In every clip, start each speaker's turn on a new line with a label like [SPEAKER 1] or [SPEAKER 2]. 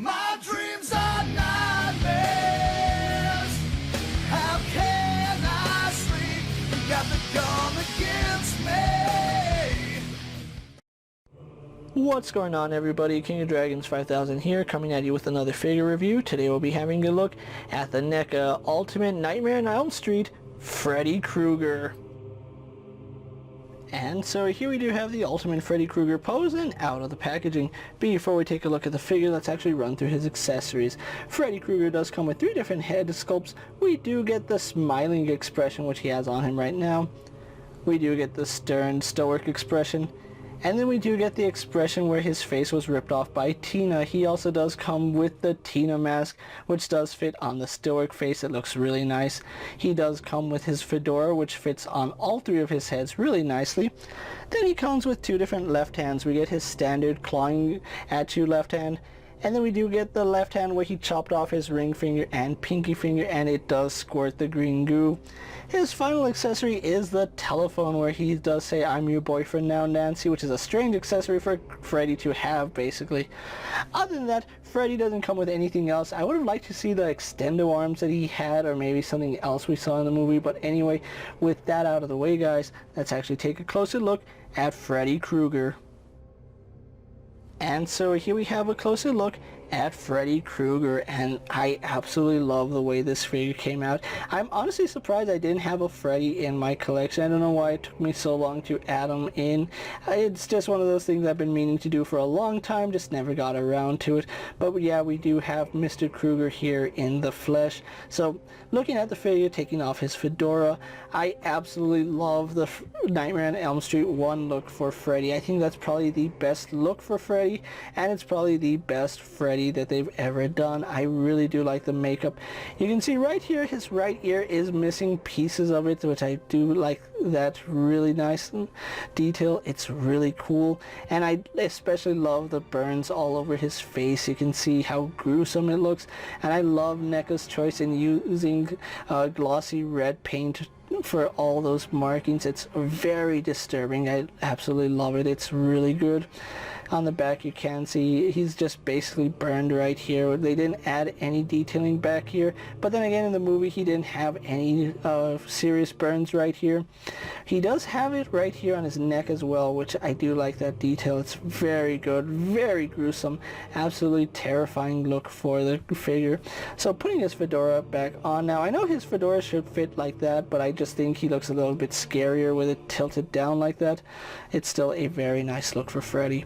[SPEAKER 1] My dreams are nightmares. How can I sleep? You got the gun against me.
[SPEAKER 2] What's going on, everybody? KingofDragons 5000 here, coming at you with another figure review. Today we'll be having a look at the NECA Ultimate Nightmare on Elm Street Freddy Krueger. And so here we do have the Ultimate Freddy Krueger pose and out of the packaging. Before we take a look at the figure, let's actually run through his accessories. Freddy Krueger does come with 3 different head sculpts. We do get the smiling expression, which he has on him right now. We do get the stern, stoic expression. And then we do get the expression where his face was ripped off by Tina. He also does come with the Tina mask, which does fit on the stoic face. It looks really nice. He does come with his fedora, which fits on all 3 of his heads really nicely. Then he comes with 2 different left hands. We get his standard clawing at you left hand. And then we do get the left hand where he chopped off his ring finger and pinky finger, and it does squirt the green goo. His final accessory is the telephone, where he does say, "I'm your boyfriend now, Nancy," which is a strange accessory for Freddy to have, basically. Other than that, Freddy doesn't come with anything else. I would have liked to see the extendo arms that he had, or maybe something else we saw in the movie. But anyway, with that out of the way, guys, let's actually take a closer look at Freddy Krueger. And so here we have a closer look at Freddy Krueger, and I absolutely love the way this figure came out. I'm honestly surprised I didn't have a Freddy in my collection. I don't know why it took me so long to add him in. It's just one of those things I've been meaning to do for a long time, just never got around to it. But yeah, we do have Mr. Krueger here in the flesh. So looking at the figure taking off his fedora, I absolutely love the Nightmare on Elm Street 1 look for Freddy. I think that's probably the best look for Freddy, and it's probably the best Freddy that they've ever done. I really do like the makeup. You can see right here his right ear is missing pieces of it, which I do like that really nice detail. It's really cool, and I especially love the burns all over his face. You can see how gruesome it looks, and I love NECA's choice in using glossy red paint for all those markings. It's very disturbing. I absolutely love it. It's really good. On the back you can see he's just basically burned right here. They didn't add any detailing back here, but then again in the movie he didn't have any serious burns right here. He does have it right here on his neck as well, which I do like that detail. It's very good, very gruesome, absolutely terrifying look for the figure. So putting his fedora back on now, I know his fedora should fit like that, but I just think he looks a little bit scarier with it tilted down like that. It's still a very nice look for Freddy.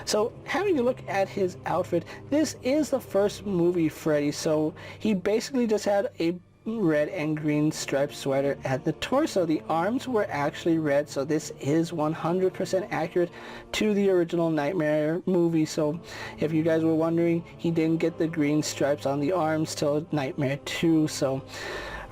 [SPEAKER 2] So having a look at his outfit, this is the first movie Freddy, so he basically just had a red and green striped sweater at the torso. The arms were actually red, so this is 100% accurate to the original Nightmare movie. So if you guys were wondering, he didn't get the green stripes on the arms till Nightmare 2, so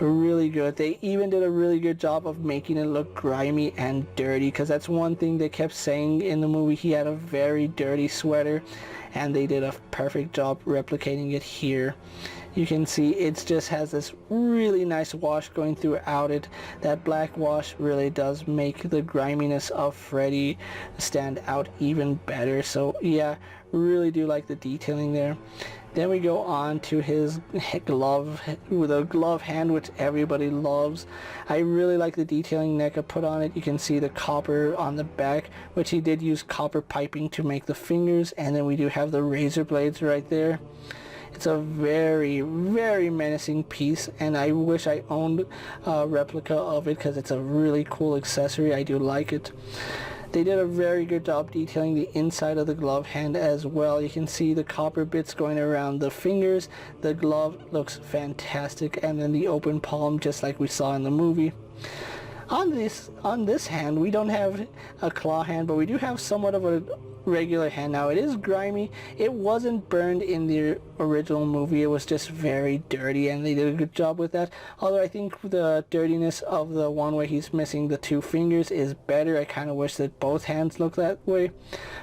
[SPEAKER 2] really good. They even did a really good job of making it look grimy and dirty, because that's one thing they kept saying in the movie. He had a very dirty sweater, and they did a perfect job replicating it here. You can see it just has this really nice wash going throughout it. That black wash really does make the griminess of Freddy stand out even better. So yeah, really do like the detailing there. Then we go on to his glove, with a glove hand, which everybody loves. I really like the detailing NECA put on it. You can see the copper on the back, which he did use copper piping to make the fingers, and then we do have the razor blades right there. It's a very, very menacing piece, and I wish I owned a replica of it, because it's a really cool accessory. I do like it. They did a very good job detailing the inside of the glove hand as well. You can see the copper bits going around the fingers. The glove looks fantastic, and then the open palm just like we saw in the movie. On this hand, we don't have a claw hand, but we do have somewhat of a regular hand. Now it is grimy. It wasn't burned in the original movie. It was just very dirty, and they did a good job with that. Although I think the dirtiness of the one where he's missing the 2 fingers is better. I kind of wish that both hands looked that way,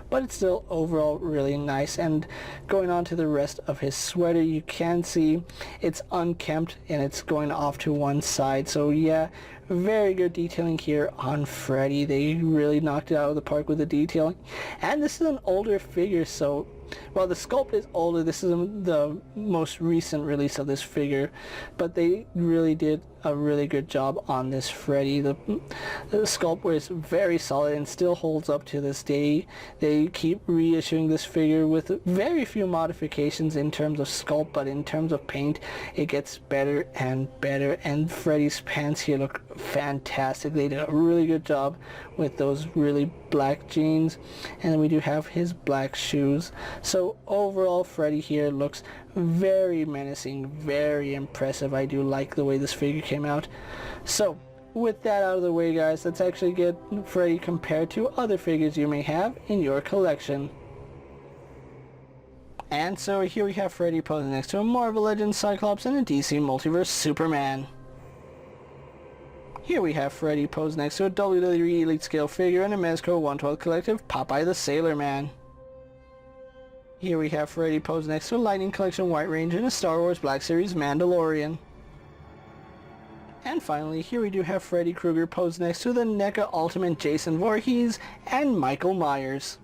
[SPEAKER 2] but it's still overall really nice. And going on to the rest of his sweater, you can see it's unkempt and it's going off to one side. So yeah, very good detailing here on Freddy. They really knocked it out of the park with the detailing. And this is an older figure, so well, the sculpt is older. This is the most recent release of this figure, but they really did a really good job on this Freddy. The sculpt was very solid and still holds up to this day. They keep reissuing this figure with very few modifications in terms of sculpt, but in terms of paint, it gets better and better. And Freddy's pants here look fantastic. They did a really good job with those really black jeans, and then we do have his black shoes. So overall, Freddy here looks very menacing, very impressive. I do like the way this figure came out. So with that out of the way, guys, let's actually get Freddy compared to other figures you may have in your collection. And so here we have Freddy posing next to a Marvel Legends Cyclops and a DC Multiverse Superman. Here we have Freddy posed next to a WWE Elite Scale figure and a Mezco 112 Collective Popeye the Sailor Man. Here we have Freddy posed next to a Lightning Collection White Ranger and a Star Wars Black Series Mandalorian. And finally, here we do have Freddy Krueger posed next to the NECA Ultimate Jason Voorhees and Michael Myers.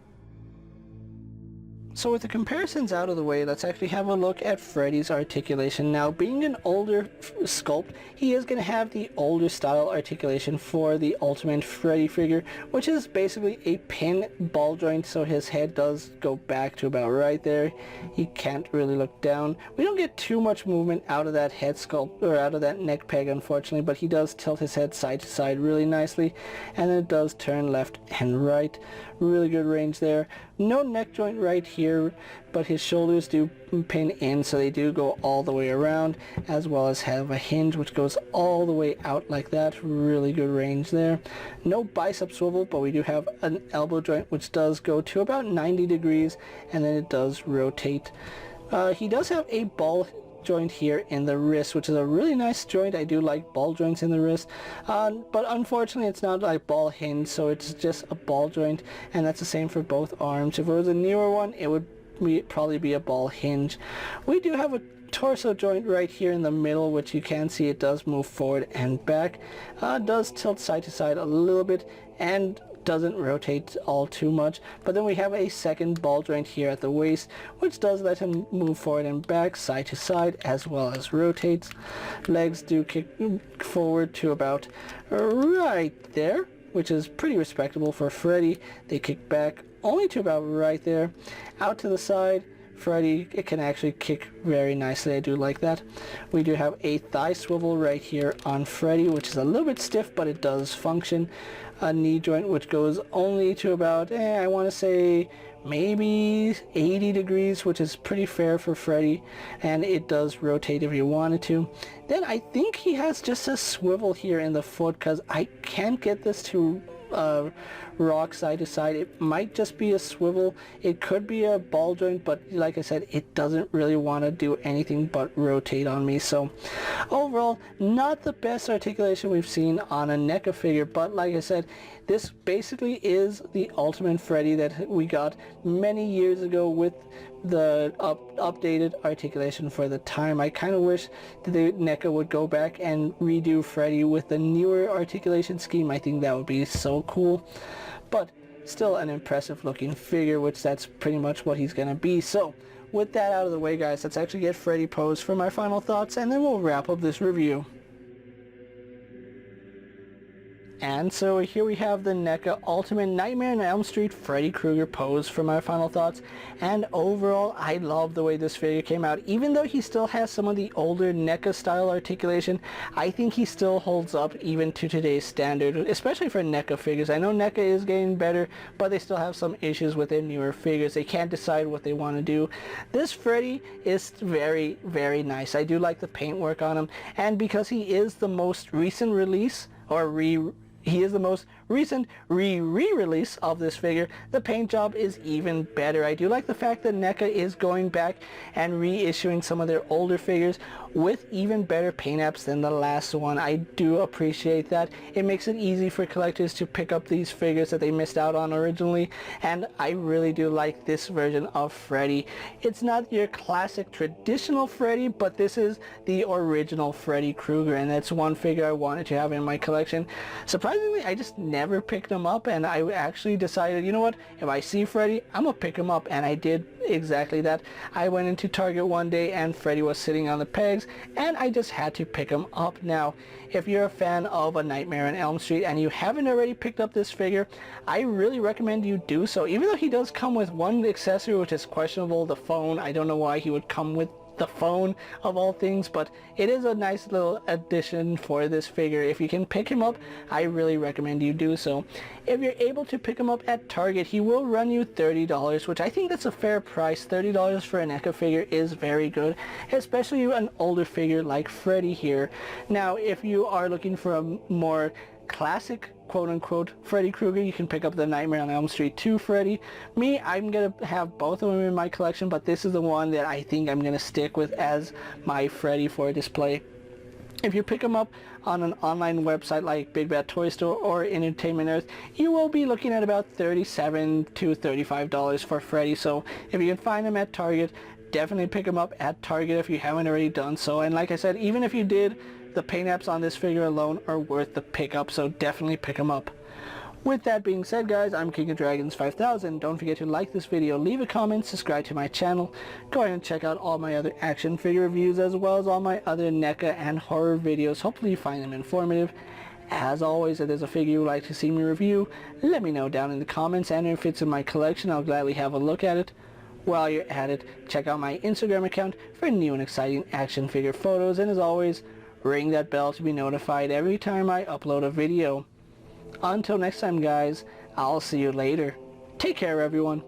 [SPEAKER 2] So with the comparisons out of the way, let's actually have a look at Freddy's articulation. Now, being an older sculpt, he is going to have the older style articulation for the Ultimate Freddy figure, which is basically a pin ball joint, so his head does go back to about right there. He can't really look down. We don't get too much movement out of that head sculpt, or out of that neck peg, unfortunately, but he does tilt his head side to side really nicely, and then it does turn left and right. Really good range there. No neck joint right here, but his shoulders do pin in, so they do go all the way around, as well as have a hinge which goes all the way out like that. Really good range there. No bicep swivel, but we do have an elbow joint which does go to about 90 degrees, and then it does rotate. He does have a ball joint here in the wrist, which is a really nice joint. I do like ball joints in the wrist, but unfortunately it's not like ball hinge, so it's just a ball joint, and that's the same for both arms. If it was a newer one, it would probably be a ball hinge. We do have a torso joint right here in the middle, which you can see it does move forward and back, does tilt side to side a little bit, and doesn't rotate all too much. But then we have a second ball joint here at the waist, which does let him move forward and back, side to side, as well as rotates. Legs do kick forward to about right there, which is pretty respectable for Freddy. They kick back only to about right there. Out to the side, Freddy, it can actually kick very nicely. I do like that. We do have a thigh swivel right here on Freddy, which is a little bit stiff, but it does function. A knee joint which goes only to about, I want to say maybe 80 degrees, which is pretty fair for Freddy, and it does rotate if you wanted to. Then I think he has just a swivel here in the foot, because I can't get this to rock side to side. It might just be a swivel. It could be a ball joint, but like I said, it doesn't really want to do anything but rotate on me. So overall, not the best articulation we've seen on a NECA figure, but like I said, this basically is the Ultimate Freddy that we got many years ago with the updated articulation for the time. I kind of wish that the NECA would go back and redo Freddy with the newer articulation scheme. I think that would be so cool, but still an impressive looking figure, which that's pretty much what he's gonna be. So with that out of the way, guys, let's actually get Freddy posed for my final thoughts, and then we'll wrap up this review. And so here we have the NECA Ultimate Nightmare on Elm Street Freddy Krueger pose for my final thoughts. And overall, I love the way this figure came out. Even though he still has some of the older NECA style articulation, I think he still holds up even to today's standard, especially for NECA figures. I know NECA is getting better, but they still have some issues with their newer figures. They can't decide what they want to do. This Freddy is very, very nice. I do like the paintwork on him, and because he is the most recent release, or he is the most recent re-release of this figure, the paint job is even better. I do like the fact that NECA is going back and reissuing some of their older figures with even better paint apps than the last one. I do appreciate that. It makes it easy for collectors to pick up these figures that they missed out on originally, and I really do like this version of Freddy. It's not your classic traditional Freddy, but this is the original Freddy Krueger, and that's one figure I wanted to have in my collection. Surprisingly, I just never picked him up, and I actually decided, you know what, if I see Freddy, I'm gonna pick him up, and I did exactly that. I went into Target one day and Freddy was sitting on the pegs, and I just had to pick him up. Now, if you're a fan of A Nightmare on Elm Street and you haven't already picked up this figure, I really recommend you do so. Even though he does come with one accessory which is questionable, the phone. I don't know why he would come with the phone of all things, but it is a nice little addition for this figure. If you can pick him up, I really recommend you do so. If you're able to pick him up at Target, he will run you $30, which I think that's a fair price. $30 for a NECA figure is very good, especially an older figure like Freddy here. Now, if you are looking for a more classic quote-unquote Freddy Krueger, you can pick up the Nightmare on Elm Street 2 Freddy. Me, I'm gonna have both of them in my collection, but this is the one that I think I'm gonna stick with as my Freddy for display. If you pick them up on an online website like Big Bad Toy Store or Entertainment Earth, you will be looking at about $37 to $35 for Freddy. So if you can find them at Target, definitely pick them up at Target if you haven't already done so. And like I said, even if you did, the paint apps on this figure alone are worth the pickup, so definitely pick them up. With that being said, guys, I'm KingofDragons 5000. Don't forget to like this video, leave a comment, subscribe to my channel. Go ahead and check out all my other action figure reviews as well as all my other NECA and horror videos. Hopefully you find them informative. As always, if there's a figure you'd like to see me review, let me know down in the comments, and if it's in my collection, I'll gladly have a look at it. While you're at it, check out my Instagram account for new and exciting action figure photos, and as always, ring that bell to be notified every time I upload a video. Until next time, guys, I'll see you later. Take care, everyone.